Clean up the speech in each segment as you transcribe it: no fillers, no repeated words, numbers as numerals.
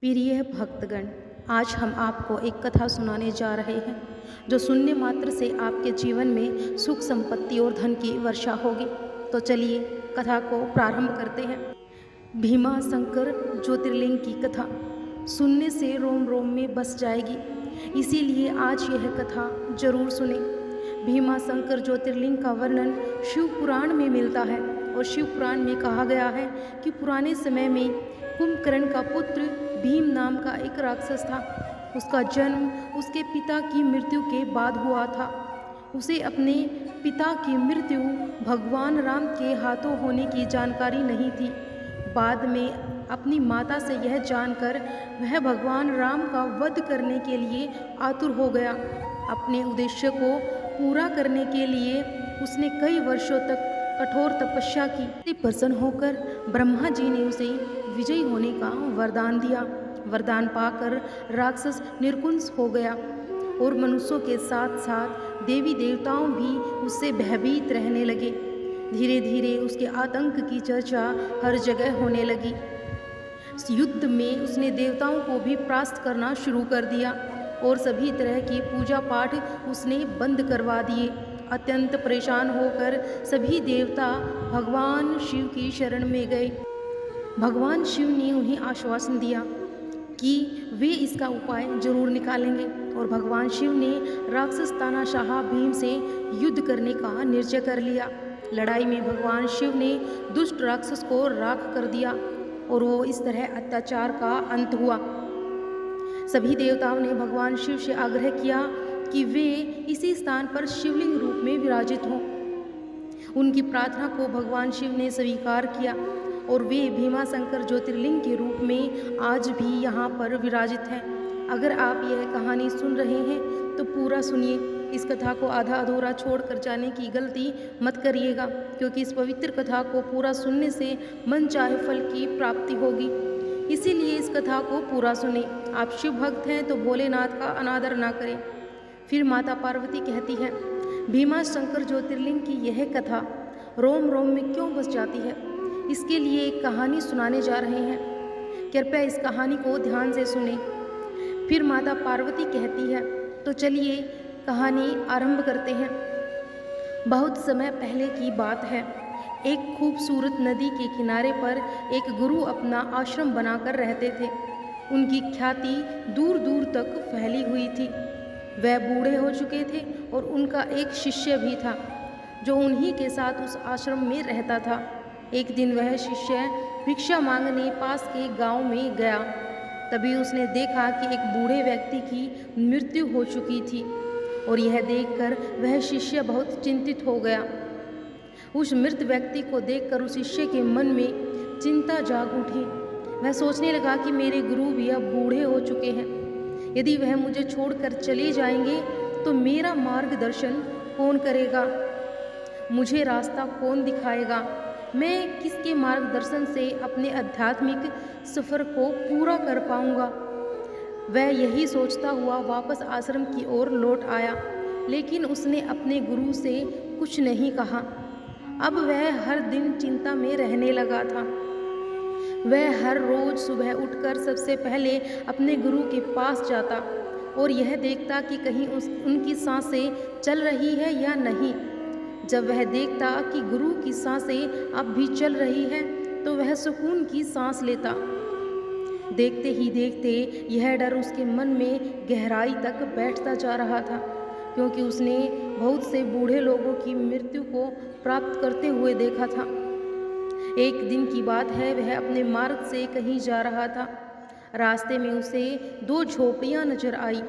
प्रिय भक्तगण, आज हम आपको एक कथा सुनाने जा रहे हैं जो सुनने मात्र से आपके जीवन में सुख संपत्ति और धन की वर्षा होगी। तो चलिए कथा को प्रारंभ करते हैं। भीमा शंकर ज्योतिर्लिंग की कथा सुनने से रोम रोम में बस जाएगी, इसीलिए आज यह कथा जरूर सुने। भीमा शंकर ज्योतिर्लिंग का वर्णन शिव पुराण में मिलता है और शिव पुराण में कहा गया है कि पुराने समय में कुंभकर्ण का पुत्र भीम नाम का एक राक्षस था। उसका जन्म उसके पिता की मृत्यु के बाद हुआ था। उसे अपने पिता की मृत्यु भगवान राम के हाथों होने की जानकारी नहीं थी। बाद में अपनी माता से यह जानकर वह भगवान राम का वध करने के लिए आतुर हो गया। अपने उद्देश्य को पूरा करने के लिए उसने कई वर्षों तक कठोर तपस्या की। प्रसन्न होकर ब्रह्मा जी ने उसे विजयी होने का वरदान दिया। वरदान पाकर राक्षस निर्कुंस हो गया और मनुष्यों के साथ साथ देवी देवताओं भी उससे भयभीत रहने लगे। धीरे धीरे उसके आतंक की चर्चा हर जगह होने लगी। इस युद्ध में उसने देवताओं को भी परास्त करना शुरू कर दिया और सभी तरह की पूजा पाठ उसने बंद करवा दिए। अत्यंत परेशान होकर सभी देवता भगवान शिव की शरण में गए। भगवान शिव ने उन्हें आश्वासन दिया कि वे इसका उपाय जरूर निकालेंगे और भगवान शिव ने राक्षस तानाशाह भीम से युद्ध करने का निश्चय कर लिया। लड़ाई में भगवान शिव ने दुष्ट राक्षस को राख कर दिया और वो इस तरह अत्याचार का अंत हुआ। सभी देवताओं ने भगवान शिव से आग्रह किया कि वे इसी स्थान पर शिवलिंग रूप में विराजित हों। उनकी प्रार्थना को भगवान शिव ने स्वीकार किया और वे भीमा शंकर ज्योतिर्लिंग के रूप में आज भी यहाँ पर विराजित हैं। अगर आप यह कहानी सुन रहे हैं तो पूरा सुनिए। इस कथा को आधा अधूरा छोड़कर जाने की गलती मत करिएगा, क्योंकि इस पवित्र कथा को पूरा सुनने से मन चाहे फल की प्राप्ति होगी। इसीलिए इस कथा को पूरा सुने। आप शिव भक्त हैं तो भोलेनाथ का अनादर ना करें। फिर माता पार्वती कहती है, भीमा शंकर ज्योतिर्लिंग की यह कथा रोम रोम में क्यों बस जाती है, इसके लिए एक कहानी सुनाने जा रहे हैं। कृपया इस कहानी को ध्यान से सुने। फिर माता पार्वती कहती है, तो चलिए कहानी आरंभ करते हैं। बहुत समय पहले की बात है। एक खूबसूरत नदी के किनारे पर एक गुरु अपना आश्रम बनाकर रहते थे। उनकी ख्याति दूर दूर तक फैली हुई थी। वह बूढ़े हो चुके थे और उनका एक शिष्य भी था जो उन्हीं के साथ उस आश्रम में रहता था। एक दिन वह शिष्य भिक्षा मांगने पास के गांव में गया। तभी उसने देखा कि एक बूढ़े व्यक्ति की मृत्यु हो चुकी थी और यह देखकर वह शिष्य बहुत चिंतित हो गया। उस मृत व्यक्ति को देखकर उस शिष्य के मन में चिंता जाग उठी। वह सोचने लगा कि मेरे गुरु भी अब बूढ़े हो चुके हैं। यदि वह मुझे छोड़कर चले जाएंगे तो मेरा मार्गदर्शन कौन करेगा, मुझे रास्ता कौन दिखाएगा, मैं किसके मार्गदर्शन से अपने आध्यात्मिक सफ़र को पूरा कर पाऊंगा। वह यही सोचता हुआ वापस आश्रम की ओर लौट आया, लेकिन उसने अपने गुरु से कुछ नहीं कहा। अब वह हर दिन चिंता में रहने लगा था। वह हर रोज सुबह उठकर सबसे पहले अपने गुरु के पास जाता और यह देखता कि कहीं उनकी सांसें चल रही है या नहीं। जब वह देखता कि गुरु की सांसें अब भी चल रही है तो वह सुकून की सांस लेता। देखते ही देखते यह डर उसके मन में गहराई तक बैठता जा रहा था, क्योंकि उसने बहुत से बूढ़े लोगों की मृत्यु को प्राप्त करते हुए देखा था। एक दिन की बात है, वह अपने मार्ग से कहीं जा रहा था। रास्ते में उसे दो झोपड़ियाँ नजर आई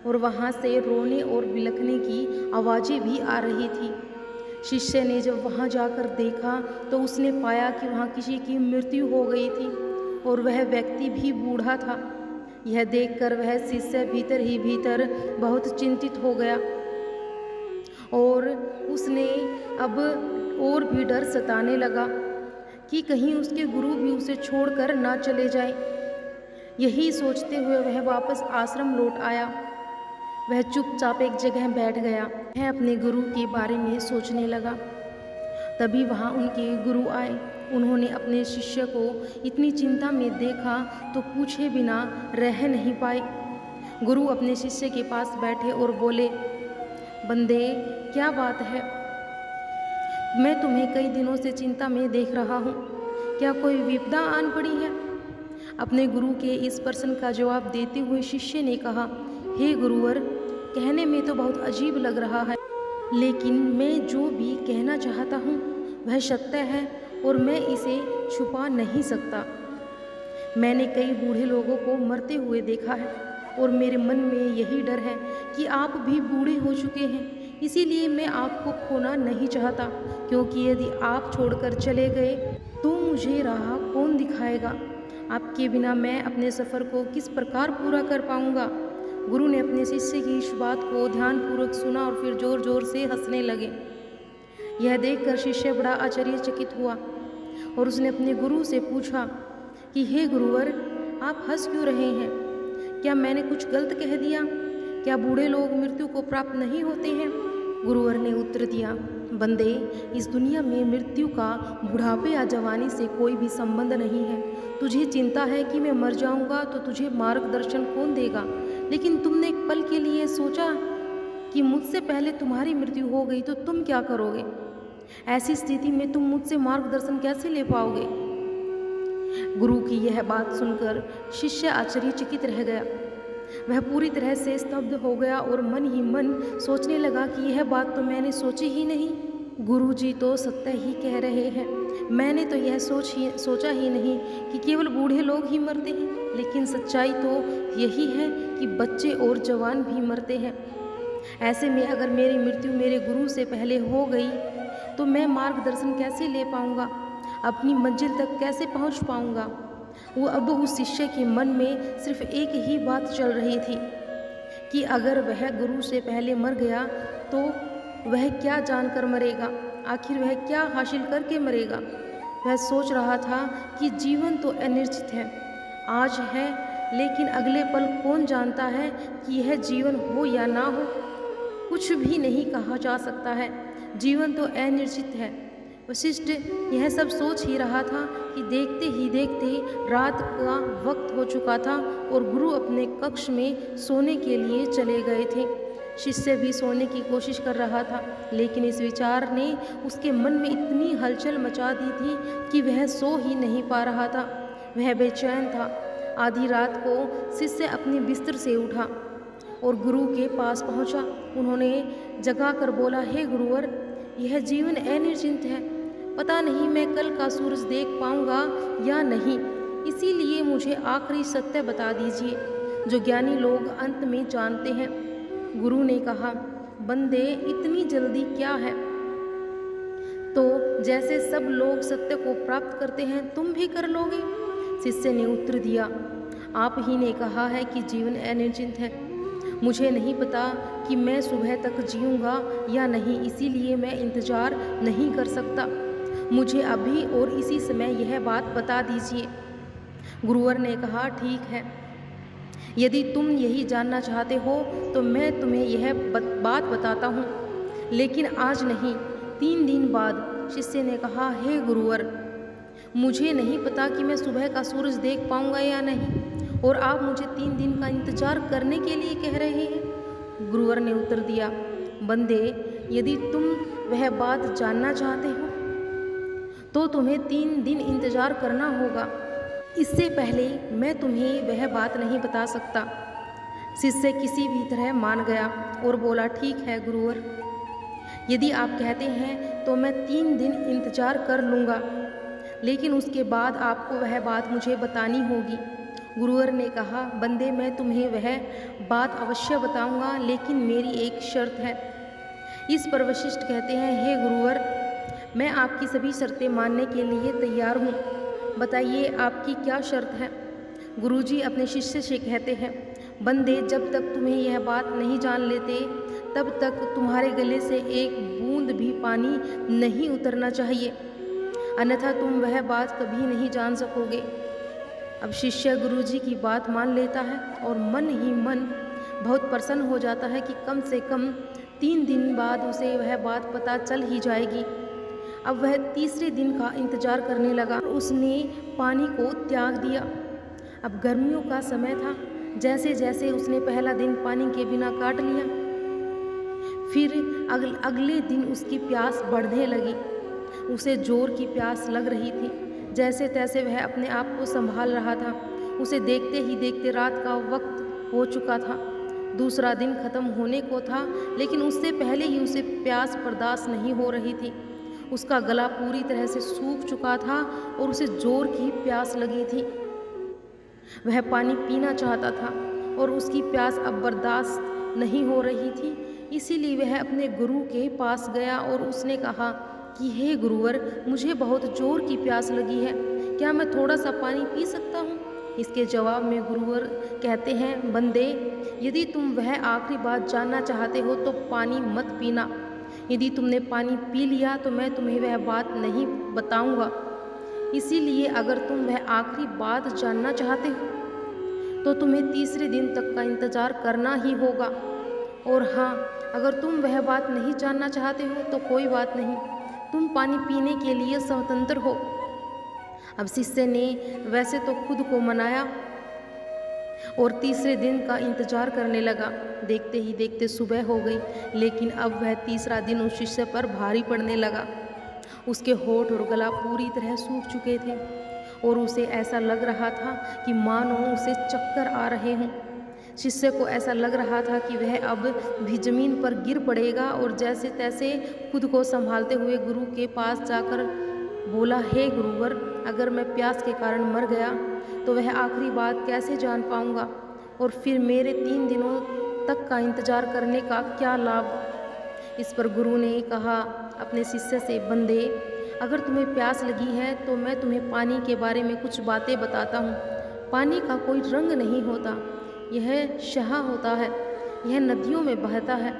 और वहाँ से रोने और बिलखने की आवाज़ें भी आ रही थी। शिष्य ने जब वहाँ जाकर देखा तो उसने पाया कि वहाँ किसी की मृत्यु हो गई थी और वह व्यक्ति भी बूढ़ा था। यह देखकर वह शिष्य भीतर ही भीतर बहुत चिंतित हो गया और उसने अब और भी डर सताने लगा कि कहीं उसके गुरु भी उसे छोड़कर ना चले जाएं। यही सोचते हुए वह वापस आश्रम लौट आया। वह चुपचाप एक जगह बैठ गया। वह अपने गुरु के बारे में सोचने लगा। तभी वहाँ उनके गुरु आए। उन्होंने अपने शिष्य को इतनी चिंता में देखा तो पूछे बिना रह नहीं पाए। गुरु अपने शिष्य के पास बैठे और बोले, बंदे, क्या बात है? मैं तुम्हें कई दिनों से चिंता में देख रहा हूँ। क्या कोई विपदा आन पड़ी है? अपने गुरु के इस प्रश्न का जवाब देते हुए शिष्य ने कहा, हे गुरुवर, कहने में तो बहुत अजीब लग रहा है, लेकिन मैं जो भी कहना चाहता हूँ वह सत्य है और मैं इसे छुपा नहीं सकता। मैंने कई बूढ़े लोगों को मरते हुए देखा है और मेरे मन में यही डर है कि आप भी बूढ़े हो चुके हैं। इसीलिए मैं आपको खोना नहीं चाहता, क्योंकि यदि आप छोड़कर चले गए तो मुझे राह कौन दिखाएगा? आपके बिना मैं अपने सफ़र को किस प्रकार पूरा कर पाऊँगा? गुरु ने अपने शिष्य की इस बात को ध्यानपूर्वक सुना और फिर ज़ोर ज़ोर से हंसने लगे। यह देखकर शिष्य बड़ा आश्चर्यचकित हुआ और उसने अपने गुरु से पूछा कि हे गुरुवर, आप हंस क्यों रहे हैं? क्या मैंने कुछ गलत कह दिया? क्या बूढ़े लोग मृत्यु को प्राप्त नहीं होते हैं? गुरुवर ने उत्तर दिया, बंदे, इस दुनिया में मृत्यु का बुढ़ापे या जवानी से कोई भी संबंध नहीं है। तुझे चिंता है कि मैं मर जाऊंगा तो तुझे मार्गदर्शन कौन देगा? लेकिन तुमने एक पल के लिए सोचा कि मुझसे पहले तुम्हारी मृत्यु हो गई तो तुम क्या करोगे? ऐसी स्थिति में तुम मुझसे मार्गदर्शन कैसे ले पाओगे? गुरु की यह बात सुनकर शिष्य आश्चर्यचकित रह गया। वह पूरी तरह से स्तब्ध हो गया और मन ही मन सोचने लगा कि यह बात तो मैंने सोची ही नहीं। गुरु जी तो सत्य ही कह रहे हैं। मैंने तो यह सोचा ही नहीं कि केवल बूढ़े लोग ही मरते हैं, लेकिन सच्चाई तो यही है कि बच्चे और जवान भी मरते हैं। ऐसे में अगर मेरी मृत्यु मेरे गुरु से पहले हो गई तो मैं मार्गदर्शन कैसे ले पाऊंगा? अपनी मंजिल तक कैसे पहुंच पाऊंगा? वो अब उस शिष्य के मन में सिर्फ एक ही बात चल रही थी कि अगर वह गुरु से पहले मर गया तो वह क्या जानकर मरेगा? आखिर वह क्या हासिल करके मरेगा? वह सोच रहा था कि जीवन तो अनिश्चित है, आज है, लेकिन अगले पल कौन जानता है कि यह जीवन हो या ना हो? कुछ भी नहीं कहा जा सकता है, जीवन तो अनिश्चित है। वशिष्ठ यह सब सोच ही रहा था कि देखते ही देखते रात का वक्त हो चुका था और गुरु अपने कक्ष में सोने के लिए चले गए थे। शिष्य भी सोने की कोशिश कर रहा था, लेकिन इस विचार ने उसके मन में इतनी हलचल मचा दी थी कि वह सो ही नहीं पा रहा था। वह बेचैन था। आधी रात को शिष्य अपने बिस्तर से उठा और गुरु के पास पहुंचा। उन्होंने जगा कर बोला, हे गुरुवर, यह जीवन अनिश्चित है, पता नहीं मैं कल का सूरज देख पाऊंगा या नहीं, इसीलिए मुझे आखिरी सत्य बता दीजिए जो ज्ञानी लोग अंत में जानते हैं। गुरु ने कहा, बंदे, इतनी जल्दी क्या है? तो जैसे सब लोग सत्य को प्राप्त करते हैं तुम भी कर लोगे। शिष्य ने उत्तर दिया, आप ही ने कहा है कि जीवन अनिश्चित है। मुझे नहीं पता कि मैं सुबह तक जीऊँगा या नहीं, इसीलिए मैं इंतज़ार नहीं कर सकता। मुझे अभी और इसी समय यह बात बता दीजिए। गुरुवर ने कहा, ठीक है, यदि तुम यही जानना चाहते हो तो मैं तुम्हें यह बात बताता हूँ, लेकिन आज नहीं, 3 दिन बाद। शिष्य ने कहा, हे गुरुवर, मुझे नहीं पता कि मैं सुबह का सूरज देख पाऊँगा या नहीं, और आप मुझे 3 दिन का इंतज़ार करने के लिए कह रहे हैं। गुरुवर ने उत्तर दिया, बंदे, यदि तुम वह बात जानना चाहते हो तो तुम्हें 3 दिन इंतज़ार करना होगा। इससे पहले मैं तुम्हें वह बात नहीं बता सकता। शिष्य किसी भी तरह मान गया और बोला, ठीक है गुरुवर, यदि आप कहते हैं तो मैं 3 दिन इंतज़ार कर लूँगा, लेकिन उसके बाद आपको वह बात मुझे बतानी होगी। गुरुवर ने कहा, बंदे, मैं तुम्हें वह बात अवश्य बताऊँगा, लेकिन मेरी एक शर्त है। इस पर वशिष्ठ कहते हैं, हे गुरुवर, मैं आपकी सभी शर्तें मानने के लिए तैयार हूँ, बताइए आपकी क्या शर्त है? गुरुजी अपने शिष्य से कहते हैं, बंदे, जब तक तुम्हें यह बात नहीं जान लेते तब तक तुम्हारे गले से एक बूंद भी पानी नहीं उतरना चाहिए, अन्यथा तुम वह बात कभी नहीं जान सकोगे। अब शिष्य गुरुजी की बात मान लेता है और मन ही मन बहुत प्रसन्न हो जाता है कि कम से कम 3 दिन बाद उसे वह बात पता चल ही जाएगी। अब वह तीसरे दिन का इंतजार करने लगा। उसने पानी को त्याग दिया। अब गर्मियों का समय था। जैसे जैसे उसने पहला दिन पानी के बिना काट लिया, फिर अगले दिन उसकी प्यास बढ़ने लगी। उसे जोर की प्यास लग रही थी। जैसे तैसे वह अपने आप को संभाल रहा था। उसे देखते ही देखते रात का वक्त हो चुका था। दूसरा दिन खत्म होने को था, लेकिन उससे पहले ही उसे प्यास बर्दाश्त नहीं हो रही थी। उसका गला पूरी तरह से सूख चुका था और उसे जोर की प्यास लगी थी। वह पानी पीना चाहता था और उसकी प्यास अब बर्दाश्त नहीं हो रही थी। इसीलिए वह अपने गुरु के पास गया और उसने कहा कि हे गुरुवर, मुझे बहुत जोर की प्यास लगी है, क्या मैं थोड़ा सा पानी पी सकता हूँ? इसके जवाब में गुरुवर कहते हैं, बंदे, यदि तुम वह आखिरी बात जानना चाहते हो तो पानी मत पीना। यदि तुमने पानी पी लिया तो मैं तुम्हें वह बात नहीं बताऊंगा। इसीलिए अगर तुम वह आखिरी बात जानना चाहते हो तो तुम्हें तीसरे दिन तक का इंतज़ार करना ही होगा। और हाँ, अगर तुम वह बात नहीं जानना चाहते हो तो कोई बात नहीं, तुम पानी पीने के लिए स्वतंत्र हो। अब शिष्य ने वैसे तो खुद को मनाया और तीसरे दिन का इंतजार करने लगा। देखते ही देखते सुबह हो गई, लेकिन अब वह तीसरा दिन उस शिष्य पर भारी पड़ने लगा। उसके होठ और गला पूरी तरह सूख चुके थे और उसे ऐसा लग रहा था कि मानो उसे चक्कर आ रहे हों। शिष्य को ऐसा लग रहा था कि वह अब भी जमीन पर गिर पड़ेगा और जैसे तैसे खुद को संभालते हुए गुरु के पास जाकर बोला, हे गुरुवर, अगर मैं प्यास के कारण मर गया तो वह आखिरी बात कैसे जान पाऊंगा और फिर मेरे 3 दिनों तक का इंतजार करने का क्या लाभ? इस पर गुरु ने कहा अपने शिष्य से, बंदे, अगर तुम्हें प्यास लगी है तो मैं तुम्हें पानी के बारे में कुछ बातें बताता हूँ। पानी का कोई रंग नहीं होता, यह शहा होता है, यह नदियों में बहता है,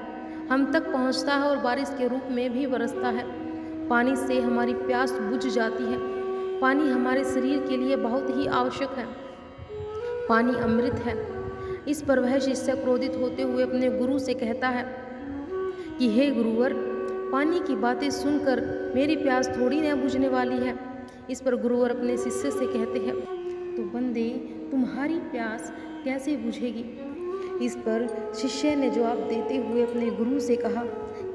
हम तक पहुँचता है और बारिश के रूप में भी बरसता है। पानी से हमारी प्यास बुझ जाती है। पानी हमारे शरीर के लिए बहुत ही आवश्यक है। पानी अमृत है। इस पर वह शिष्य क्रोधित होते हुए अपने गुरु से कहता है कि हे गुरुवर, पानी की बातें सुनकर मेरी प्यास थोड़ी न बुझने वाली है। इस पर गुरुवर अपने शिष्य से कहते हैं, तो बंदे, तुम्हारी प्यास कैसे बुझेगी? इस पर शिष्य ने जवाब देते हुए अपने गुरु से कहा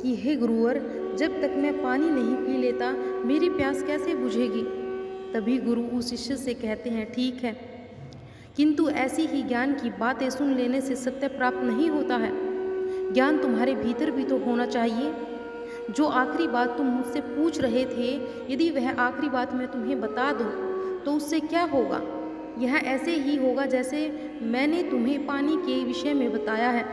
कि हे गुरुवर, जब तक मैं पानी नहीं पी लेता मेरी प्यास कैसे बुझेगी? तभी गुरु उस शिष्य से कहते हैं, ठीक है, किंतु ऐसी ही ज्ञान की बातें सुन लेने से सत्य प्राप्त नहीं होता है। ज्ञान तुम्हारे भीतर भी तो होना चाहिए। जो आखिरी बात तुम मुझसे पूछ रहे थे, यदि वह आखिरी बात मैं तुम्हें बता दूं तो उससे क्या होगा? यह ऐसे ही होगा जैसे मैंने तुम्हें पानी के विषय में बताया है।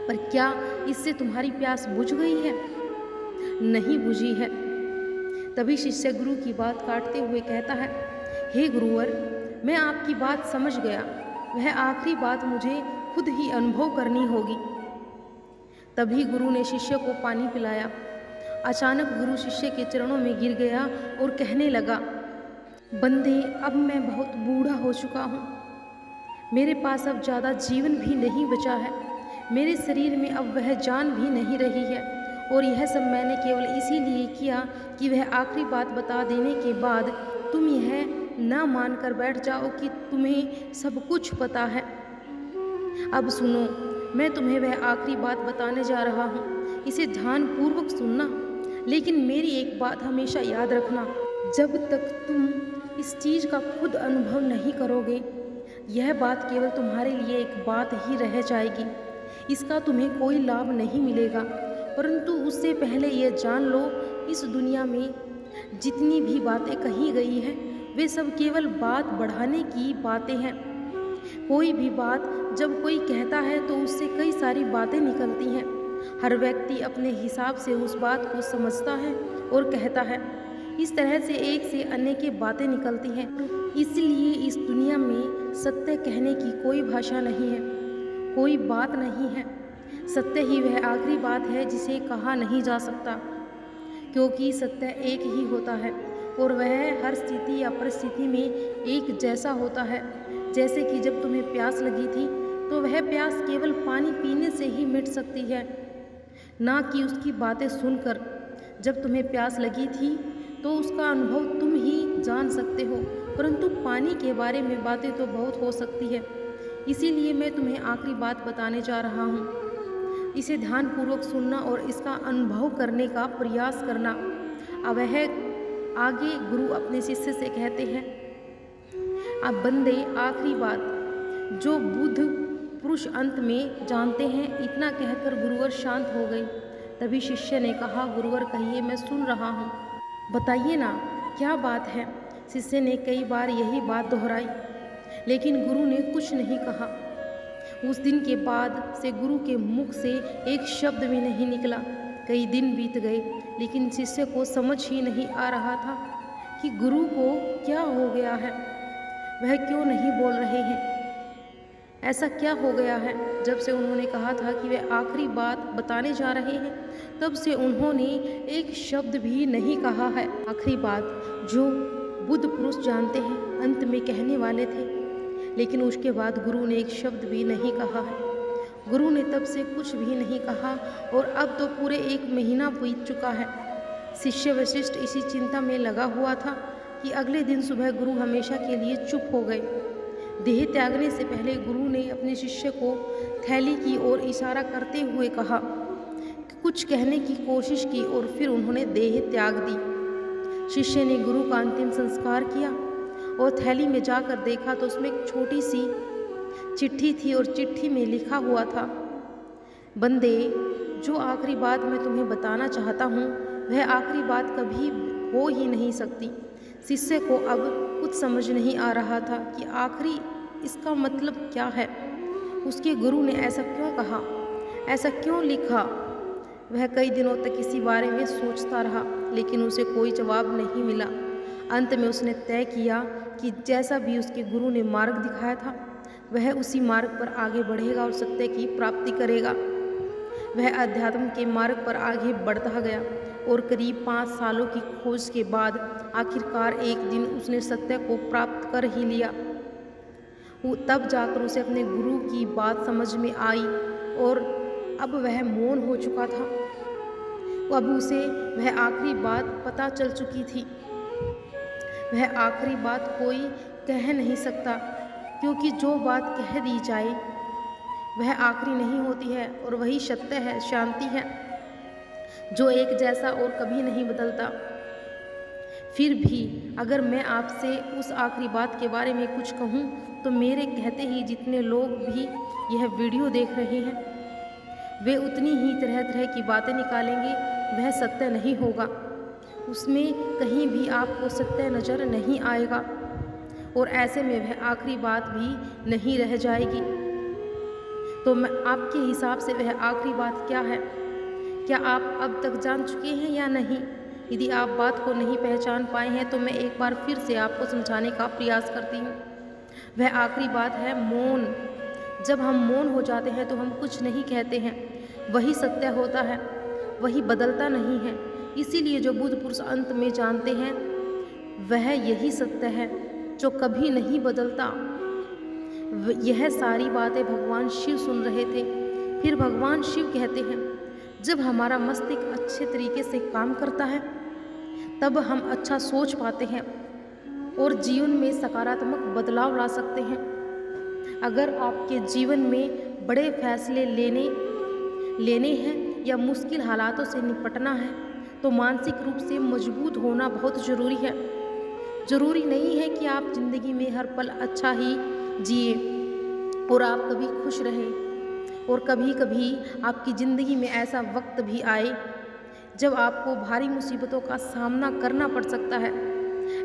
पर क्या इससे तुम्हारी प्यास बुझ गई है? नहीं बुझी है। तभी शिष्य गुरु की बात काटते हुए कहता है, हे गुरुवर, मैं आपकी बात समझ गया। वह आखिरी बात मुझे खुद ही अनुभव करनी होगी। तभी गुरु ने शिष्य को पानी पिलाया। अचानक गुरु शिष्य के चरणों में गिर गया और कहने लगा, बंदे, अब मैं बहुत बूढ़ा हो चुका हूँ। मेरे पास अब ज़्यादा जीवन भी नहीं बचा है। मेरे शरीर में अब वह जान भी नहीं रही है और यह सब मैंने केवल इसीलिए किया कि वह आखिरी बात बता देने के बाद तुम यह ना मान कर बैठ जाओ कि तुम्हें सब कुछ पता है। अब सुनो, मैं तुम्हें वह आखिरी बात बताने जा रहा हूँ। इसे ध्यानपूर्वक सुनना, लेकिन मेरी एक बात हमेशा याद रखना, जब तक तुम इस चीज़ का खुद अनुभव नहीं करोगे, यह बात केवल तुम्हारे लिए एक बात ही रह जाएगी। इसका तुम्हें कोई लाभ नहीं मिलेगा। परंतु उससे पहले यह जान लो, इस दुनिया में जितनी भी बातें कही गई हैं वे सब केवल बात बढ़ाने की बातें हैं। कोई भी बात जब कोई कहता है तो उससे कई सारी बातें निकलती हैं। हर व्यक्ति अपने हिसाब से उस बात को समझता है और कहता है। इस तरह से एक से अनेक बातें निकलती हैं। इसलिए इस दुनिया में सत्य कहने की कोई भाषा नहीं है, कोई बात नहीं है। सत्य ही वह आखिरी बात है जिसे कहा नहीं जा सकता, क्योंकि सत्य एक ही होता है और वह हर स्थिति या परिस्थिति में एक जैसा होता है। जैसे कि जब तुम्हें प्यास लगी थी तो वह प्यास केवल पानी पीने से ही मिट सकती है, ना कि उसकी बातें सुनकर। जब तुम्हें प्यास लगी थी तो उसका अनुभव तुम ही जान सकते हो, परंतु पानी के बारे में बातें तो बहुत हो सकती है। इसीलिए मैं तुम्हें आखिरी बात बताने जा रहा हूँ। इसे ध्यानपूर्वक सुनना और इसका अनुभव करने का प्रयास करना। अब वह आगे गुरु अपने शिष्य से कहते हैं, अब बंदे आखिरी बात जो बुद्ध पुरुष अंत में जानते हैं। इतना कहकर गुरुवर शांत हो गए। तभी शिष्य ने कहा, गुरुवर कहिए, मैं सुन रहा हूँ, बताइए ना क्या बात है। शिष्य ने कई बार यही बात दोहराई, लेकिन गुरु ने कुछ नहीं कहा। उस दिन के बाद से गुरु के मुख से एक शब्द भी नहीं निकला। कई दिन बीत गए, लेकिन शिष्य को समझ ही नहीं आ रहा था कि गुरु को क्या हो गया है, वह क्यों नहीं बोल रहे हैं। ऐसा क्या हो गया है। जब से उन्होंने कहा था कि वे आखिरी बात बताने जा रहे हैं, तब से उन्होंने एक शब्द भी नहीं कहा है। आखिरी बात जो बुद्ध पुरुष जानते हैं, अंत में कहने वाले थे, लेकिन उसके बाद गुरु ने एक शब्द भी नहीं कहा है। गुरु ने तब से कुछ भी नहीं कहा और अब तो पूरे 1 महीना बीत चुका है। शिष्य वशिष्ठ इसी चिंता में लगा हुआ था कि अगले दिन सुबह गुरु हमेशा के लिए चुप हो गए। देह त्यागने से पहले गुरु ने अपने शिष्य को थैली की ओर इशारा करते हुए कहा, कुछ कहने की कोशिश की और फिर उन्होंने देह त्याग दी। शिष्य ने गुरु का अंतिम संस्कार किया और थैली में जाकर देखा तो उसमें एक छोटी सी चिट्ठी थी और चिट्ठी में लिखा हुआ था, बंदे जो आखिरी बात मैं तुम्हें बताना चाहता हूँ वह आखिरी बात कभी हो ही नहीं सकती। शिष्य को अब कुछ समझ नहीं आ रहा था कि आखिरी इसका मतलब क्या है। उसके गुरु ने ऐसा क्यों कहा, ऐसा क्यों लिखा। वह कई दिनों तक इसी बारे में सोचता रहा, लेकिन उसे कोई जवाब नहीं मिला। अंत में उसने तय किया कि जैसा भी उसके गुरु ने मार्ग दिखाया था, वह उसी मार्ग पर आगे बढ़ेगा और सत्य की प्राप्ति करेगा। वह अध्यात्म के मार्ग पर आगे बढ़ता गया और करीब 5 सालों की खोज के बाद आखिरकार एक दिन उसने सत्य को प्राप्त कर ही लिया। तब जाकर उसे अपने गुरु की बात समझ में आई और अब वह मौन हो चुका था। अब उसे वह आखिरी बात पता चल चुकी थी। वह आखिरी बात कोई कह नहीं सकता, क्योंकि जो बात कह दी जाए वह आखिरी नहीं होती है और वही सत्य है, शांति है, जो एक जैसा और कभी नहीं बदलता। फिर भी अगर मैं आपसे उस आखिरी बात के बारे में कुछ कहूँ तो मेरे कहते ही जितने लोग भी यह वीडियो देख रहे हैं वे उतनी ही तरह तरह की बातें निकालेंगे। वह सत्य नहीं होगा, उसमें कहीं भी आपको सत्य नज़र नहीं आएगा और ऐसे में वह आखिरी बात भी नहीं रह जाएगी। तो मैं आपके हिसाब से वह आखिरी बात क्या है, क्या आप अब तक जान चुके हैं या नहीं? यदि आप बात को नहीं पहचान पाए हैं तो मैं एक बार फिर से आपको समझाने का प्रयास करती हूँ। वह आखिरी बात है मौन। जब हम मौन हो जाते हैं तो हम कुछ नहीं कहते हैं, वही सत्य होता है, वही बदलता नहीं है। इसीलिए जो बुद्ध पुरुष अंत में जानते हैं वह यही सत्य है जो कभी नहीं बदलता। यह सारी बातें भगवान शिव सुन रहे थे। फिर भगवान शिव कहते हैं, जब हमारा मस्तिष्क अच्छे तरीके से काम करता है तब हम अच्छा सोच पाते हैं और जीवन में सकारात्मक बदलाव ला सकते हैं। अगर आपके जीवन में बड़े फैसले लेने हैं या मुश्किल हालातों से निपटना है तो मानसिक रूप से मजबूत होना बहुत ज़रूरी है। ज़रूरी नहीं है कि आप ज़िंदगी में हर पल अच्छा ही जिए और आप कभी खुश रहें, और कभी कभी आपकी ज़िंदगी में ऐसा वक्त भी आए जब आपको भारी मुसीबतों का सामना करना पड़ सकता है।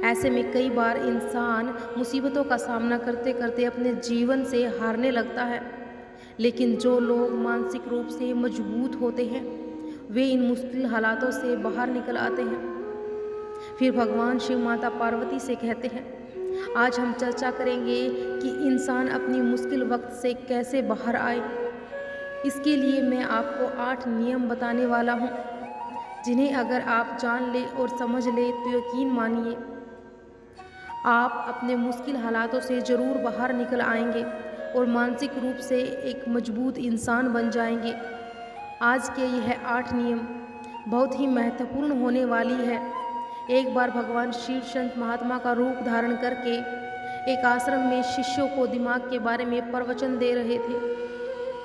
ऐसे में कई बार इंसान मुसीबतों का सामना करते करते अपने जीवन से हारने लगता है, लेकिन जो लोग मानसिक रूप से मजबूत होते हैं वे इन मुश्किल हालातों से बाहर निकल आते हैं। फिर भगवान शिव माता पार्वती से कहते हैं, आज हम चर्चा करेंगे कि इंसान अपनी मुश्किल वक्त से कैसे बाहर आए। इसके लिए मैं आपको 8 नियम बताने वाला हूँ, जिन्हें अगर आप जान ले और समझ ले तो यकीन मानिए आप अपने मुश्किल हालातों से ज़रूर बाहर निकल आएंगे और मानसिक रूप से एक मजबूत इंसान बन जाएंगे। आज के यह 8 नियम बहुत ही महत्वपूर्ण होने वाली है। एक बार भगवान शिव संत महात्मा का रूप धारण करके एक आश्रम में शिष्यों को दिमाग के बारे में प्रवचन दे रहे थे।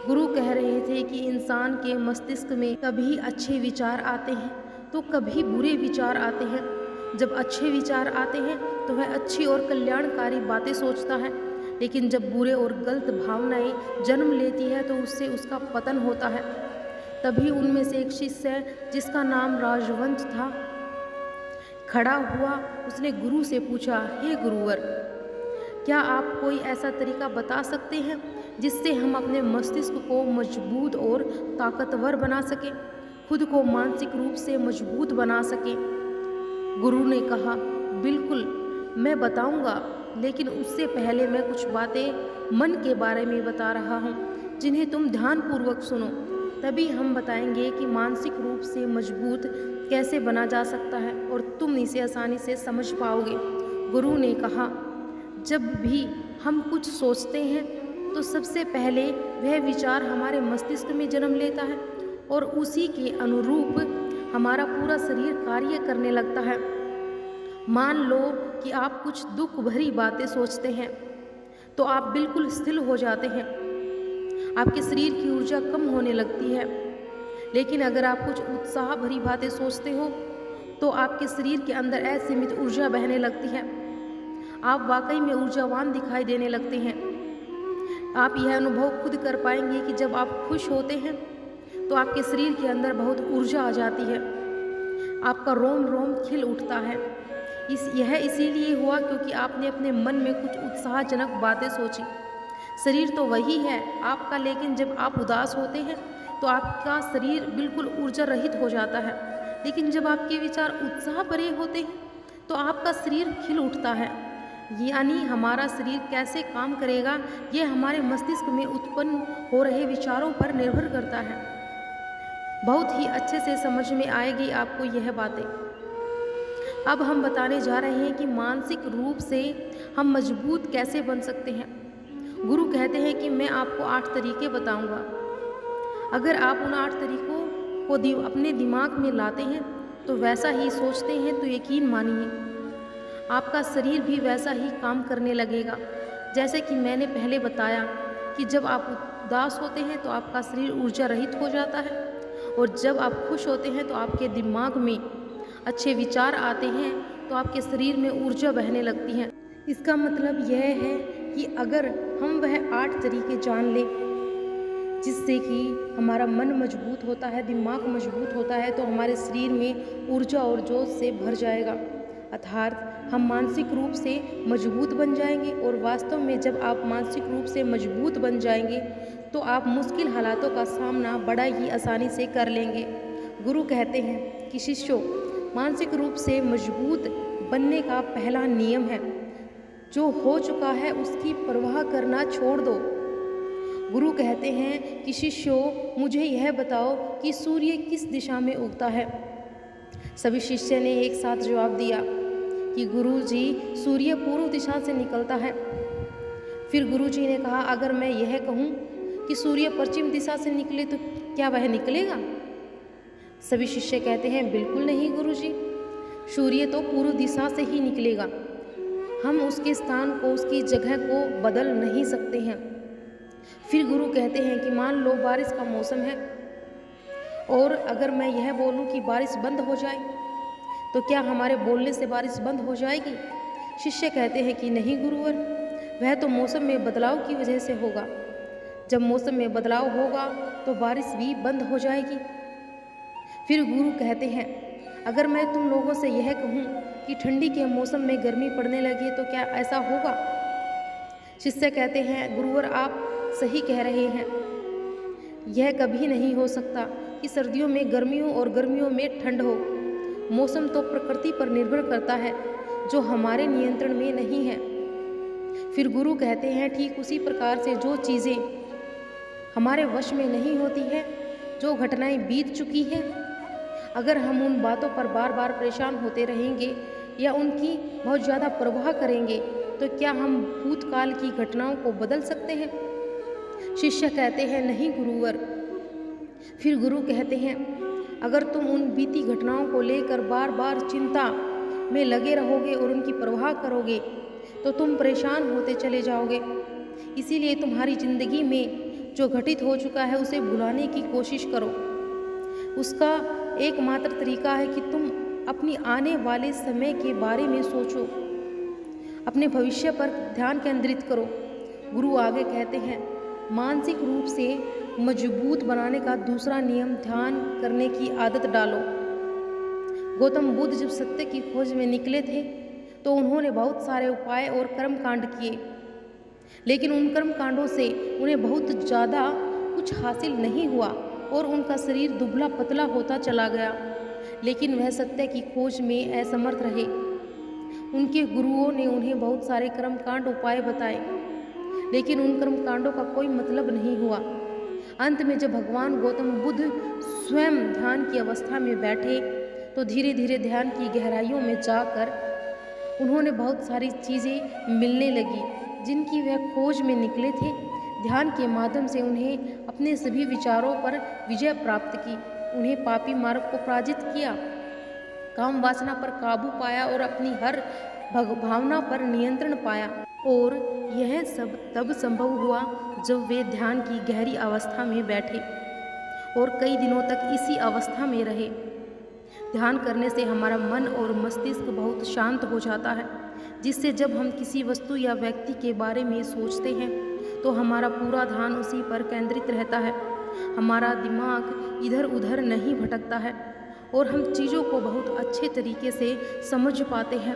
गुरु कह रहे थे कि इंसान के मस्तिष्क में कभी अच्छे विचार आते हैं तो कभी बुरे विचार आते हैं। जब अच्छे विचार आते हैं तो वह अच्छी और कल्याणकारी बातें सोचता है, लेकिन जब बुरे और गलत भावनाएं जन्म लेती है तो उससे उसका पतन होता है। तभी उनमें से एक शिष्य जिसका नाम राजवंश था खड़ा हुआ। उसने गुरु से पूछा, हे गुरुवर, क्या आप कोई ऐसा तरीका बता सकते हैं जिससे हम अपने मस्तिष्क को मजबूत और ताकतवर बना सकें, खुद को मानसिक रूप से मजबूत बना सकें? गुरु ने कहा, बिल्कुल मैं बताऊंगा, लेकिन उससे पहले मैं कुछ बातें मन के बारे में बता रहा हूँ जिन्हें तुम ध्यानपूर्वक सुनो। तभी हम बताएंगे कि मानसिक रूप से मजबूत कैसे बना जा सकता है और तुम इसे आसानी से समझ पाओगे। गुरु ने कहा, जब भी हम कुछ सोचते हैं तो सबसे पहले वह विचार हमारे मस्तिष्क में जन्म लेता है और उसी के अनुरूप हमारा पूरा शरीर कार्य करने लगता है। मान लो कि आप कुछ दुख भरी बातें सोचते हैं तो आप बिल्कुल स्थिर हो जाते हैं, आपके शरीर की ऊर्जा कम होने लगती है। लेकिन अगर आप कुछ उत्साह भरी बातें सोचते हो तो आपके शरीर के अंदर असीमित ऊर्जा बहने लगती है, आप वाकई में ऊर्जावान दिखाई देने लगते हैं। आप यह अनुभव खुद कर पाएंगे कि जब आप खुश होते हैं तो आपके शरीर के अंदर बहुत ऊर्जा आ जाती है, आपका रोम रोम खिल उठता है। यह इसीलिए हुआ क्योंकि आपने अपने मन में कुछ उत्साहजनक बातें सोची। शरीर तो वही है आपका, लेकिन जब आप उदास होते हैं तो आपका शरीर बिल्कुल ऊर्जा रहित हो जाता है, लेकिन जब आपके विचार उत्साह भरे होते हैं तो आपका शरीर खिल उठता है। यानी हमारा शरीर कैसे काम करेगा ये हमारे मस्तिष्क में उत्पन्न हो रहे विचारों पर निर्भर करता है। बहुत ही अच्छे से समझ में आएगी आपको यह बातें। अब हम बताने जा रहे हैं कि मानसिक रूप से हम मजबूत कैसे बन सकते हैं। गुरु कहते हैं कि मैं आपको 8 तरीके बताऊंगा। अगर आप उन 8 तरीकों को अपने दिमाग में लाते हैं तो वैसा ही सोचते हैं तो यकीन मानिए आपका शरीर भी वैसा ही काम करने लगेगा। जैसे कि मैंने पहले बताया कि जब आप उदास होते हैं तो आपका शरीर ऊर्जा रहित हो जाता है और जब आप खुश होते हैं तो आपके दिमाग में अच्छे विचार आते हैं तो आपके शरीर में ऊर्जा बहने लगती है। इसका मतलब यह है कि अगर हम वह 8 तरीके जान लें जिससे कि हमारा मन मजबूत होता है, दिमाग मजबूत होता है, तो हमारे शरीर में ऊर्जा और जोश से भर जाएगा, अर्थात हम मानसिक रूप से मजबूत बन जाएंगे। और वास्तव में जब आप मानसिक रूप से मजबूत बन जाएंगे तो आप मुश्किल हालातों का सामना बड़ा ही आसानी से कर लेंगे। गुरु कहते हैं कि शिष्यों, मानसिक रूप से मजबूत बनने का पहला नियम है, जो हो चुका है उसकी परवाह करना छोड़ दो। गुरु कहते हैं कि शिष्यों, मुझे यह बताओ कि सूर्य किस दिशा में उगता है। सभी शिष्य ने एक साथ जवाब दिया कि गुरुजी, सूर्य पूर्व दिशा से निकलता है। फिर गुरुजी ने कहा, अगर मैं यह कहूँ कि सूर्य पश्चिम दिशा से निकले तो क्या वह निकलेगा? सभी शिष्य कहते हैं, बिल्कुल नहीं गुरुजी, सूर्य तो पूर्व दिशा से ही निकलेगा। हम उसके स्थान को, उसकी जगह को बदल नहीं सकते हैं। फिर गुरु कहते हैं कि मान लो बारिश का मौसम है और अगर मैं यह बोलूं कि बारिश बंद हो जाए तो क्या हमारे बोलने से बारिश बंद हो जाएगी? शिष्य कहते हैं कि नहीं गुरुवर, वह तो मौसम में बदलाव की वजह से होगा। जब मौसम में बदलाव होगा तो बारिश भी बंद हो जाएगी। फिर गुरु कहते हैं, अगर मैं तुम लोगों से यह कहूँ कि ठंडी के मौसम में गर्मी पड़ने लगे तो क्या ऐसा होगा? शिष्य कहते हैं, गुरुवर आप सही कह रहे हैं, यह कभी नहीं हो सकता कि सर्दियों में गर्मियों और गर्मियों में ठंड हो। मौसम तो प्रकृति पर निर्भर करता है, जो हमारे नियंत्रण में नहीं है। फिर गुरु कहते हैं, ठीक उसी प्रकार से जो चीज़ें हमारे वश में नहीं होती है, जो घटनाएं बीत चुकी हैं, अगर हम उन बातों पर बार बार परेशान होते रहेंगे या उनकी बहुत ज़्यादा परवाह करेंगे तो क्या हम भूतकाल की घटनाओं को बदल सकते हैं? शिष्य कहते हैं, नहीं गुरुवर। फिर गुरु कहते हैं, अगर तुम उन बीती घटनाओं को लेकर बार बार चिंता में लगे रहोगे और उनकी परवाह करोगे तो तुम परेशान होते चले जाओगे। इसीलिए तुम्हारी ज़िंदगी में जो घटित हो चुका है उसे भुलाने की कोशिश करो। उसका एकमात्र तरीका है कि तुम अपनी आने वाले समय के बारे में सोचो, अपने भविष्य पर ध्यान केंद्रित करो। गुरु आगे कहते हैं, मानसिक रूप से मजबूत बनाने का दूसरा नियम ध्यान करने की आदत डालो। गौतम बुद्ध जब सत्य की खोज में निकले थे तो उन्होंने बहुत सारे उपाय और कर्म कांड किए, लेकिन उन कर्म कांडों से उन्हें बहुत ज़्यादा कुछ हासिल नहीं हुआ और उनका शरीर दुबला पतला होता चला गया। लेकिन वह सत्य की खोज में असमर्थ रहे। उनके गुरुओं ने उन्हें बहुत सारे कर्मकांड उपाय बताए, लेकिन उन कर्मकांडों का कोई मतलब नहीं हुआ। अंत में जब भगवान गौतम बुद्ध स्वयं ध्यान की अवस्था में बैठे तो धीरे धीरे ध्यान की गहराइयों में जाकर उन्होंने बहुत सारी चीज़ें मिलने लगी जिनकी वह खोज में निकले थे। ध्यान के माध्यम से उन्हें अपने सभी विचारों पर विजय प्राप्त की, उन्हें पापी मार्ग को पराजित किया, काम वासना पर काबू पाया और अपनी हर भावना पर नियंत्रण पाया। और यह सब तब संभव हुआ जब वे ध्यान की गहरी अवस्था में बैठे और कई दिनों तक इसी अवस्था में रहे। ध्यान करने से हमारा मन और मस्तिष्क बहुत शांत हो जाता है, जिससे जब हम किसी वस्तु या व्यक्ति के बारे में सोचते हैं तो हमारा पूरा ध्यान उसी पर केंद्रित रहता है। हमारा दिमाग इधर उधर नहीं भटकता है और हम चीज़ों को बहुत अच्छे तरीके से समझ पाते हैं।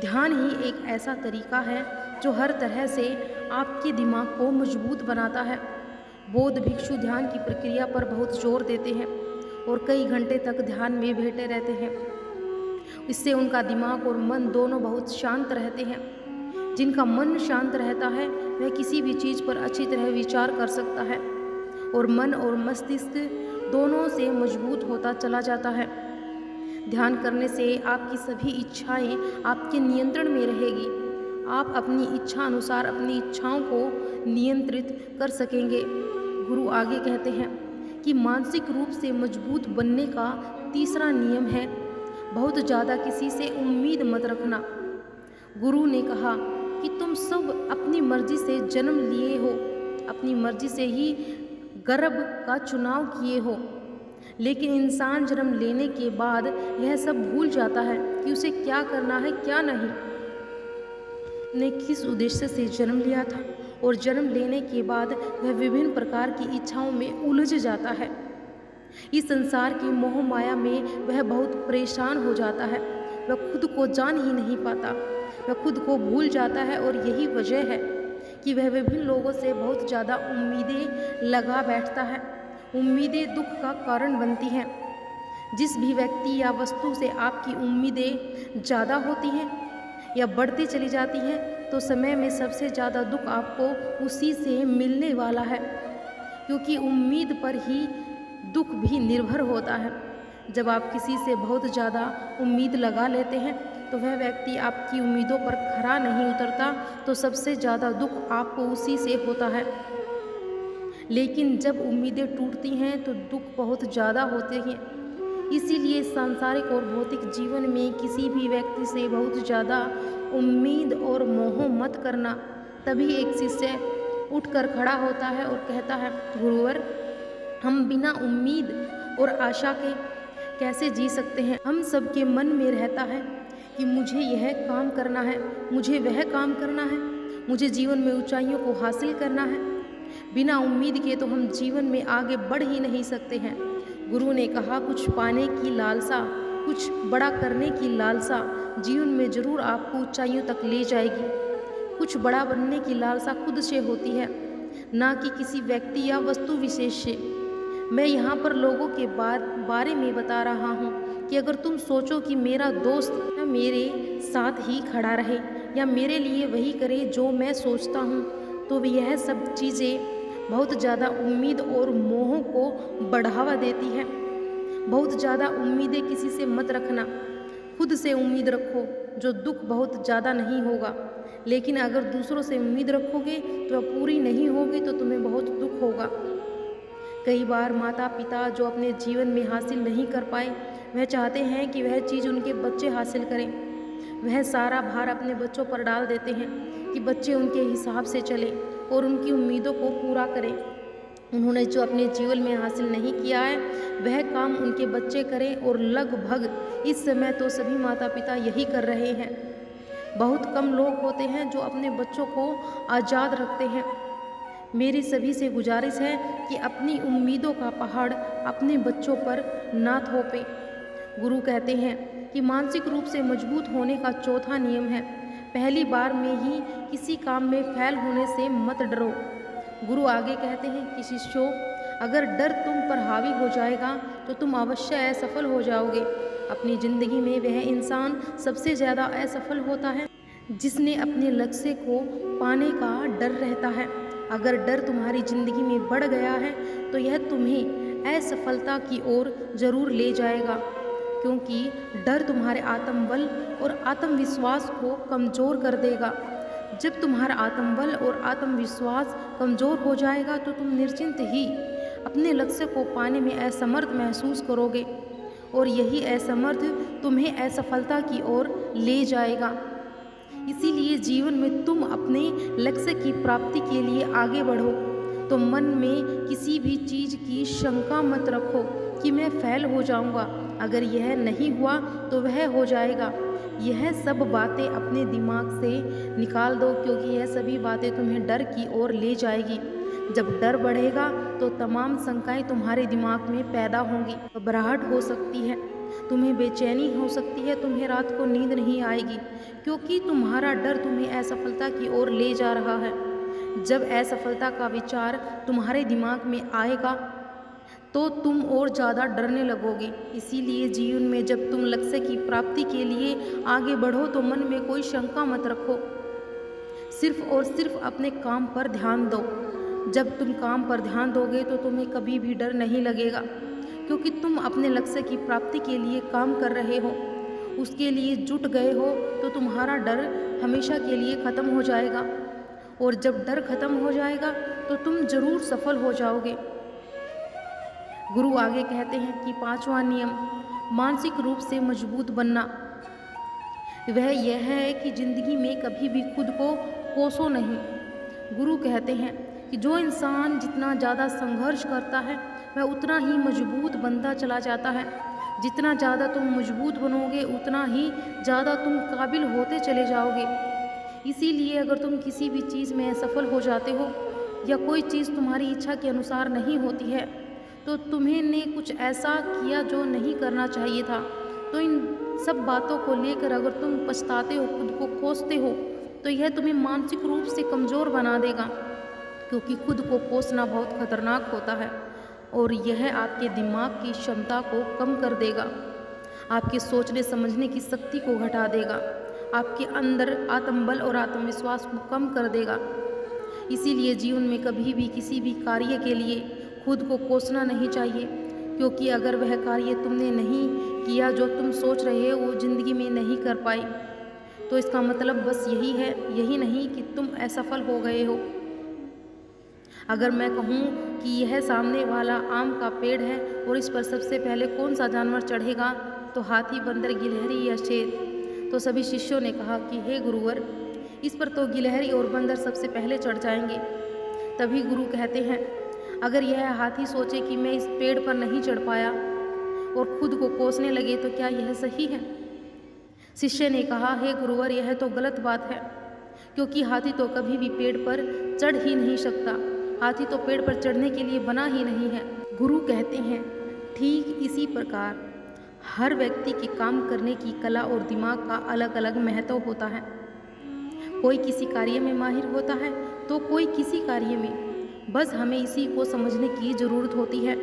ध्यान ही एक ऐसा तरीका है जो हर तरह से आपके दिमाग को मजबूत बनाता है। बौद्ध भिक्षु ध्यान की प्रक्रिया पर बहुत जोर देते हैं और कई घंटे तक ध्यान में बैठे रहते हैं। इससे उनका दिमाग और मन दोनों बहुत शांत रहते हैं। जिनका मन शांत रहता है वह किसी भी चीज़ पर अच्छी तरह विचार कर सकता है और मन और मस्तिष्क दोनों से मजबूत होता चला जाता है। ध्यान करने से आपकी सभी इच्छाएं आपके नियंत्रण में रहेगी। आप अपनी इच्छा अनुसार अपनी इच्छाओं को नियंत्रित कर सकेंगे। गुरु आगे कहते हैं कि मानसिक रूप से मजबूत बनने का तीसरा नियम है, बहुत ज़्यादा किसी से उम्मीद मत रखना। गुरु ने कहा कि तुम सब अपनी मर्जी से जन्म लिए हो, अपनी मर्जी से ही गर्भ का चुनाव किए हो, लेकिन इंसान जन्म लेने के बाद यह सब भूल जाता है कि उसे क्या करना है क्या नहीं। ने किस उद्देश्य से जन्म लिया था और जन्म लेने के बाद वह विभिन्न प्रकार की इच्छाओं में उलझ जाता है। इस संसार की मोह माया में वह बहुत परेशान हो जाता है। वह खुद को जान ही नहीं पाता, वह खुद को भूल जाता है और यही वजह है कि वह विभिन्न लोगों से बहुत ज़्यादा उम्मीदें लगा बैठता है। उम्मीदें दुख का कारण बनती हैं। जिस भी व्यक्ति या वस्तु से आपकी उम्मीदें ज़्यादा होती हैं या बढ़ती चली जाती हैं तो समय में सबसे ज़्यादा दुख आपको उसी से मिलने वाला है, क्योंकि उम्मीद पर ही दुख भी निर्भर होता है। जब आप किसी से बहुत ज़्यादा उम्मीद लगा लेते हैं तो वह व्यक्ति आपकी उम्मीदों पर खरा नहीं उतरता तो सबसे ज़्यादा दुख आपको उसी से होता है। लेकिन जब उम्मीदें टूटती हैं तो दुख बहुत ज़्यादा होते हैं। इसीलिए सांसारिक और भौतिक जीवन में किसी भी व्यक्ति से बहुत ज़्यादा उम्मीद और मोह मत करना। तभी एक शिष्य उठकर खड़ा होता है और कहता है, गुरुवर, हम बिना उम्मीद और आशा के कैसे जी सकते हैं। हम सबके मन में रहता है कि मुझे यह काम करना है, मुझे वह काम करना है, मुझे जीवन में ऊंचाइयों को हासिल करना है। बिना उम्मीद के तो हम जीवन में आगे बढ़ ही नहीं सकते हैं। गुरु ने कहा, कुछ पाने की लालसा, कुछ बड़ा करने की लालसा जीवन में ज़रूर आपको ऊंचाइयों तक ले जाएगी। कुछ बड़ा बनने की लालसा खुद से होती है, ना कि किसी व्यक्ति या वस्तु विशेष से। मैं यहाँ पर लोगों के बारे में बता रहा हूँ कि अगर तुम सोचो कि मेरा दोस्त मेरे साथ ही खड़ा रहे या मेरे लिए वही करे जो मैं सोचता हूँ, तो यह सब चीज़ें बहुत ज़्यादा उम्मीद और मोह को बढ़ावा देती है। बहुत ज़्यादा उम्मीदें किसी से मत रखना, खुद से उम्मीद रखो, जो दुख बहुत ज़्यादा नहीं होगा। लेकिन अगर दूसरों से उम्मीद रखोगे तो पूरी नहीं होगी तो तुम्हें बहुत दुख होगा। कई बार माता पिता जो अपने जीवन में हासिल नहीं कर पाए, वह चाहते हैं कि वह चीज़ उनके बच्चे हासिल करें। वह सारा भार अपने बच्चों पर डाल देते हैं कि बच्चे उनके हिसाब से चलें और उनकी उम्मीदों को पूरा करें। उन्होंने जो अपने जीवन में हासिल नहीं किया है, वह काम उनके बच्चे करें, और लगभग इस समय तो सभी माता पिता यही कर रहे हैं। बहुत कम लोग होते हैं जो अपने बच्चों को आज़ाद रखते हैं। मेरी सभी से गुजारिश है कि अपनी उम्मीदों का पहाड़ अपने बच्चों पर ना थोपें। गुरु कहते हैं कि मानसिक रूप से मजबूत होने का चौथा नियम है, पहली बार में ही किसी काम में फेल होने से मत डरो। गुरु आगे कहते हैं कि शिष्यों, अगर डर तुम पर हावी हो जाएगा तो तुम अवश्य असफल हो जाओगे। अपनी ज़िंदगी में वह इंसान सबसे ज़्यादा असफल होता है जिसने अपने लक्ष्य को पाने का डर रहता है। अगर डर तुम्हारी ज़िंदगी में बढ़ गया है तो यह तुम्हें असफलता की ओर ज़रूर ले जाएगा, क्योंकि डर तुम्हारे आत्मबल और आत्मविश्वास को कमज़ोर कर देगा। जब तुम्हारा आत्मबल और आत्मविश्वास कमज़ोर हो जाएगा तो तुम निश्चिंत ही अपने लक्ष्य को पाने में असमर्थ महसूस करोगे, और यही असमर्थ तुम्हें असफलता की ओर ले जाएगा। इसीलिए जीवन में तुम अपने लक्ष्य की प्राप्ति के लिए आगे बढ़ो तो मन में किसी भी चीज़ की शंका मत रखो कि मैं फेल हो जाऊंगा। अगर यह नहीं हुआ तो वह हो जाएगा। यह सब बातें अपने दिमाग से निकाल दो, क्योंकि यह सभी बातें तुम्हें डर की ओर ले जाएगी। जब डर बढ़ेगा तो तमाम शंकाएं तुम्हारे दिमाग में पैदा होंगी, घबराहट हो सकती है, तुम्हें बेचैनी हो सकती है, तुम्हें रात को नींद नहीं आएगी, क्योंकि तुम्हारा डर तुम्हें असफलता की ओर ले जा रहा है। जब असफलता का विचार तुम्हारे दिमाग में आएगा तो तुम और ज़्यादा डरने लगोगे। इसीलिए जीवन में जब तुम लक्ष्य की प्राप्ति के लिए आगे बढ़ो तो मन में कोई शंका मत रखो, सिर्फ और सिर्फ अपने काम पर ध्यान दो। जब तुम काम पर ध्यान दोगे तो तुम्हें कभी भी डर नहीं लगेगा, क्योंकि तुम अपने लक्ष्य की प्राप्ति के लिए काम कर रहे हो, उसके लिए जुट गए हो, तो तुम्हारा डर हमेशा के लिए ख़त्म हो जाएगा। और जब डर ख़त्म हो जाएगा तो तुम ज़रूर सफल हो जाओगे। गुरु आगे कहते हैं कि पांचवा नियम, मानसिक रूप से मजबूत बनना, वह यह है कि ज़िंदगी में कभी भी खुद को कोसो नहीं। गुरु कहते हैं कि जो इंसान जितना ज़्यादा संघर्ष करता है वह उतना ही मजबूत बनता चला जाता है। जितना ज़्यादा तुम मजबूत बनोगे उतना ही ज़्यादा तुम काबिल होते चले जाओगे। इसीलिए अगर तुम किसी भी चीज़ में असफल हो जाते हो या कोई चीज़ तुम्हारी इच्छा के अनुसार नहीं होती है तो तुम्हें ने कुछ ऐसा किया जो नहीं करना चाहिए था। तो इन सब बातों को लेकर अगर तुम पछताते हो, खुद को कोसते हो, तो यह तुम्हें मानसिक रूप से कमज़ोर बना देगा, क्योंकि खुद को कोसना बहुत खतरनाक होता है और यह आपके दिमाग की क्षमता को कम कर देगा, आपके सोचने समझने की शक्ति को घटा देगा, आपके अंदर आत्मबल और आत्मविश्वास को कम कर देगा। इसीलिए जीवन में कभी भी किसी भी कार्य के लिए खुद को कोसना नहीं चाहिए, क्योंकि अगर वह कार्य तुमने नहीं किया जो तुम सोच रहे हो, वो ज़िंदगी में नहीं कर पाई, तो इसका मतलब बस यही है, यही नहीं कि तुम असफल हो गए हो। अगर मैं कहूँ कि यह सामने वाला आम का पेड़ है और इस पर सबसे पहले कौन सा जानवर चढ़ेगा, तो हाथी, बंदर, गिलहरी या शेर, तो सभी शिष्यों ने कहा कि हे गुरुवर, इस पर तो गिलहरी और बंदर सबसे पहले चढ़ जाएंगे। तभी गुरु कहते हैं, अगर यह हाथी सोचे कि मैं इस पेड़ पर नहीं चढ़ पाया और खुद को कोसने लगे तो क्या यह सही है? शिष्य ने कहा, हे गुरुवर, यह तो गलत बात है, क्योंकि हाथी तो कभी भी पेड़ पर चढ़ ही नहीं सकता। हाथी तो पेड़ पर चढ़ने के लिए बना ही नहीं है। गुरु कहते हैं, ठीक इसी प्रकार हर व्यक्ति के काम करने की कला और दिमाग का अलग अलग महत्व होता है। कोई किसी कार्य में माहिर होता है तो कोई किसी कार्य में। बस हमें इसी को समझने की ज़रूरत होती है।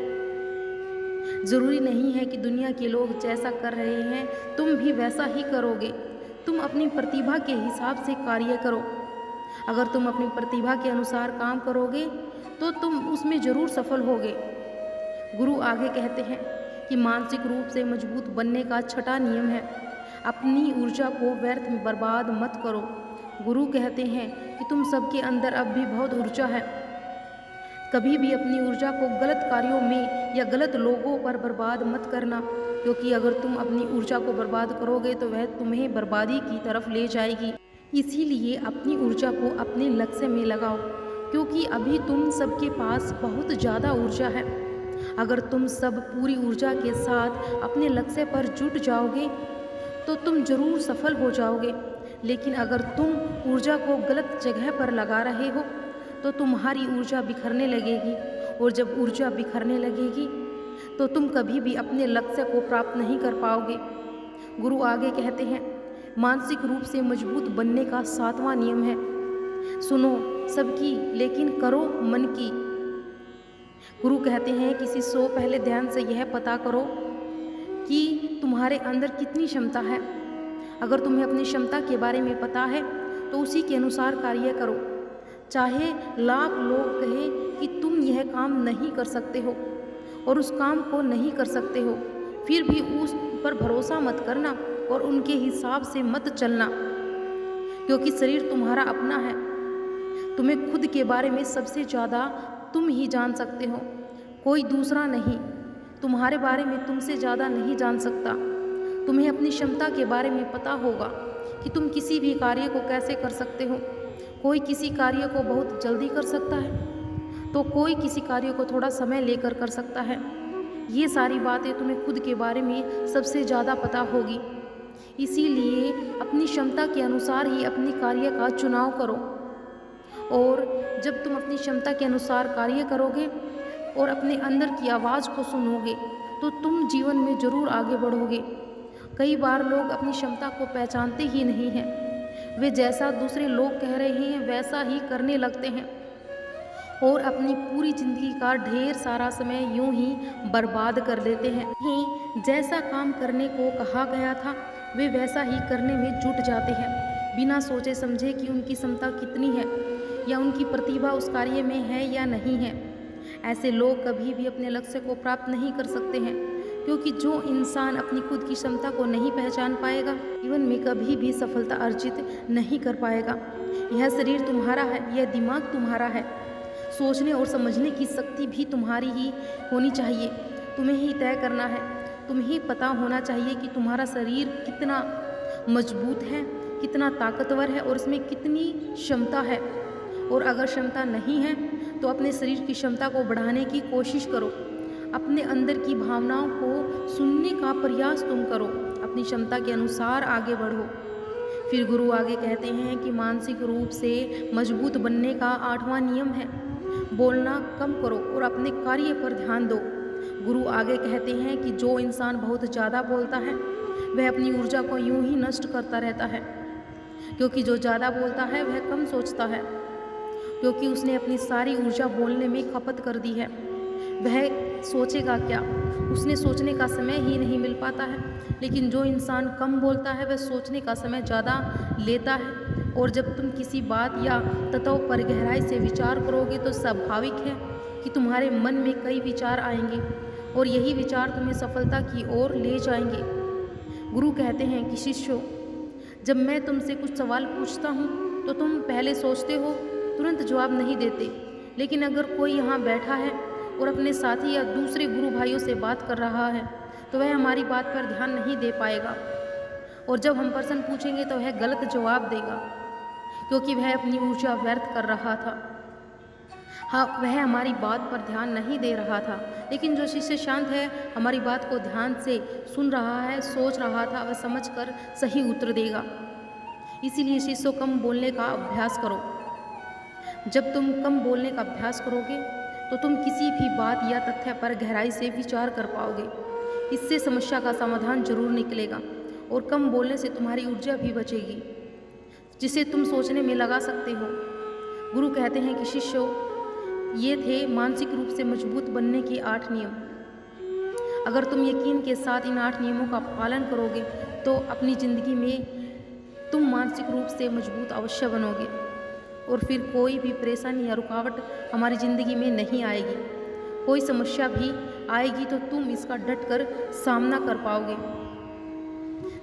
ज़रूरी नहीं है कि दुनिया के लोग जैसा कर रहे हैं तुम भी वैसा ही करोगे। तुम अपनी प्रतिभा के हिसाब से कार्य करो। अगर तुम अपनी प्रतिभा के अनुसार काम करोगे तो तुम उसमें ज़रूर सफल होगे। गुरु आगे कहते हैं कि मानसिक रूप से मजबूत बनने का छठा नियम है, अपनी ऊर्जा को व्यर्थ में बर्बाद मत करो। गुरु कहते हैं कि तुम सबके अंदर अब भी बहुत ऊर्जा है। कभी भी अपनी ऊर्जा को गलत कार्यों में या गलत लोगों पर बर्बाद मत करना, क्योंकि अगर तुम अपनी ऊर्जा को बर्बाद करोगे तो वह तुम्हें बर्बादी की तरफ ले जाएगी। इसीलिए अपनी ऊर्जा को अपने लक्ष्य में लगाओ, क्योंकि अभी तुम सबके पास बहुत ज़्यादा ऊर्जा है। अगर तुम सब पूरी ऊर्जा के साथ अपने लक्ष्य पर जुट जाओगे तो तुम जरूर सफल हो जाओगे। लेकिन अगर तुम ऊर्जा को गलत जगह पर लगा रहे हो तो तुम्हारी ऊर्जा बिखरने लगेगी, और जब ऊर्जा बिखरने लगेगी तो तुम कभी भी अपने लक्ष्य को प्राप्त नहीं कर पाओगे। गुरु आगे कहते हैं, मानसिक रूप से मजबूत बनने का 7वां नियम है, सुनो सबकी लेकिन करो मन की। गुरु कहते हैं किसी सो पहले ध्यान से यह पता करो कि तुम्हारे अंदर कितनी क्षमता है। अगर तुम्हें अपनी क्षमता के बारे में पता है तो उसी के अनुसार कार्य करो। चाहे लाख लोग कहें कि तुम यह काम नहीं कर सकते हो और उस काम को नहीं कर सकते हो, फिर भी उस पर भरोसा मत करना और उनके हिसाब से मत चलना, क्योंकि शरीर तुम्हारा अपना है। तुम्हें खुद के बारे में सबसे ज़्यादा तुम ही जान सकते हो, कोई दूसरा नहीं। तुम्हारे बारे में तुमसे ज़्यादा नहीं जान सकता। तुम्हें अपनी क्षमता के बारे में पता होगा कि तुम किसी भी कार्य को कैसे कर सकते हो। कोई किसी कार्य को बहुत जल्दी कर सकता है तो कोई किसी कार्य को थोड़ा समय लेकर कर सकता है। ये सारी बातें तुम्हें खुद के बारे में सबसे ज़्यादा पता होगी। इसीलिए अपनी क्षमता के अनुसार ही अपनी कार्य का चुनाव करो, और जब तुम अपनी क्षमता के अनुसार कार्य करोगे और अपने अंदर की आवाज़ को सुनोगे तो तुम जीवन में ज़रूर आगे बढ़ोगे। कई बार लोग अपनी क्षमता को पहचानते ही नहीं हैं। वे जैसा दूसरे लोग कह रहे हैं वैसा ही करने लगते हैं और अपनी पूरी ज़िंदगी का ढेर सारा समय यूं ही बर्बाद कर देते हैं। ही जैसा काम करने को कहा गया था वे वैसा ही करने में जुट जाते हैं, बिना सोचे समझे कि उनकी क्षमता कितनी है या उनकी प्रतिभा उस कार्य में है या नहीं है। ऐसे लोग कभी भी अपने लक्ष्य को प्राप्त नहीं कर सकते हैं, क्योंकि जो इंसान अपनी खुद की क्षमता को नहीं पहचान पाएगा जीवन में कभी भी सफलता अर्जित नहीं कर पाएगा। यह शरीर तुम्हारा है, यह दिमाग तुम्हारा है, सोचने और समझने की शक्ति भी तुम्हारी ही होनी चाहिए। तुम्हें ही तय करना है, तुम्हें ही पता होना चाहिए कि तुम्हारा शरीर कितना मजबूत है, कितना ताकतवर है और इसमें कितनी क्षमता है। और अगर क्षमता नहीं है तो अपने शरीर की क्षमता को बढ़ाने की कोशिश करो। अपने अंदर की भावनाओं को सुनने का प्रयास तुम करो, अपनी क्षमता के अनुसार आगे बढ़ो। फिर गुरु आगे कहते हैं कि मानसिक रूप से मजबूत बनने का 8वां नियम है, बोलना कम करो और अपने कार्य पर ध्यान दो। गुरु आगे कहते हैं कि जो इंसान बहुत ज़्यादा बोलता है वह अपनी ऊर्जा को यूं ही नष्ट करता रहता है, क्योंकि जो ज़्यादा बोलता है वह कम सोचता है, क्योंकि उसने अपनी सारी ऊर्जा बोलने में खपत कर दी है। वह सोचेगा क्या, उसने सोचने का समय ही नहीं मिल पाता है। लेकिन जो इंसान कम बोलता है वह सोचने का समय ज़्यादा लेता है, और जब तुम किसी बात या तत्व पर गहराई से विचार करोगे तो स्वाभाविक है कि तुम्हारे मन में कई विचार आएंगे और यही विचार तुम्हें सफलता की ओर ले जाएंगे। गुरु कहते हैं कि शिष्यों, जब मैं तुमसे कुछ सवाल पूछता हूँ तो तुम पहले सोचते हो, तुरंत जवाब नहीं देते। लेकिन अगर कोई यहाँ बैठा है और अपने साथी या दूसरे गुरु भाइयों से बात कर रहा है तो वह हमारी बात पर ध्यान नहीं दे पाएगा, और जब हम प्रश्न पूछेंगे तो वह गलत जवाब देगा, क्योंकि वह अपनी ऊर्जा व्यर्थ कर रहा था। हाँ, वह हमारी बात पर ध्यान नहीं दे रहा था। लेकिन जो शिष्य शांत है, हमारी बात को ध्यान से सुन रहा है, सोच रहा था, वह समझकर सही उत्तर देगा। इसीलिए शिष्यों, कम बोलने का अभ्यास करो। जब तुम कम बोलने का अभ्यास करोगे तो तुम किसी भी बात या तथ्य पर गहराई से विचार कर पाओगे। इससे समस्या का समाधान जरूर निकलेगा, और कम बोलने से तुम्हारी ऊर्जा भी बचेगी, जिसे तुम सोचने में लगा सकते हो। गुरु कहते हैं कि शिष्यों, ये थे मानसिक रूप से मजबूत बनने के 8 नियम। अगर तुम यकीन के साथ इन 8 नियमों का पालन करोगे तो अपनी ज़िंदगी में तुम मानसिक रूप से मजबूत अवश्य बनोगे, और फिर कोई भी परेशानी या रुकावट हमारी ज़िंदगी में नहीं आएगी। कोई समस्या भी आएगी तो तुम इसका डट कर सामना कर पाओगे।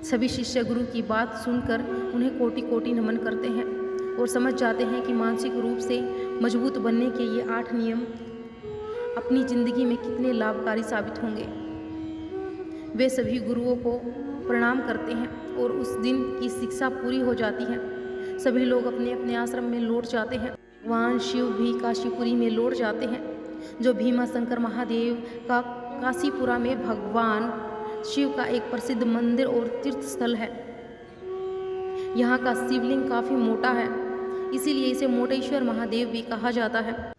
सभी शिष्य गुरु की बात सुनकर उन्हें कोटि कोटि नमन करते हैं और समझ जाते हैं कि मानसिक रूप से मजबूत बनने के ये 8 नियम अपनी ज़िंदगी में कितने लाभकारी साबित होंगे। वे सभी गुरुओं को प्रणाम करते हैं और उस दिन की शिक्षा पूरी हो जाती है। सभी लोग अपने अपने आश्रम में लौट जाते हैं। भगवान शिव भी काशीपुरी में लौट जाते हैं, जो भीमा शंकर महादेव का काशीपुरा में भगवान शिव का एक प्रसिद्ध मंदिर और तीर्थ स्थल है। यहाँ का शिवलिंग काफ़ी मोटा है, इसीलिए इसे मोटेश्वर महादेव भी कहा जाता है।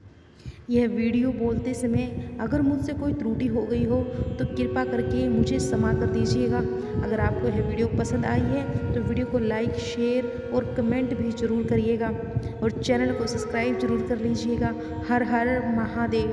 यह वीडियो बोलते समय अगर मुझसे कोई त्रुटि हो गई हो तो कृपा करके मुझे क्षमा कर दीजिएगा। अगर आपको यह वीडियो पसंद आई है तो वीडियो को लाइक, शेयर और कमेंट भी ज़रूर करिएगा और चैनल को सब्सक्राइब ज़रूर कर लीजिएगा। हर हर महादेव।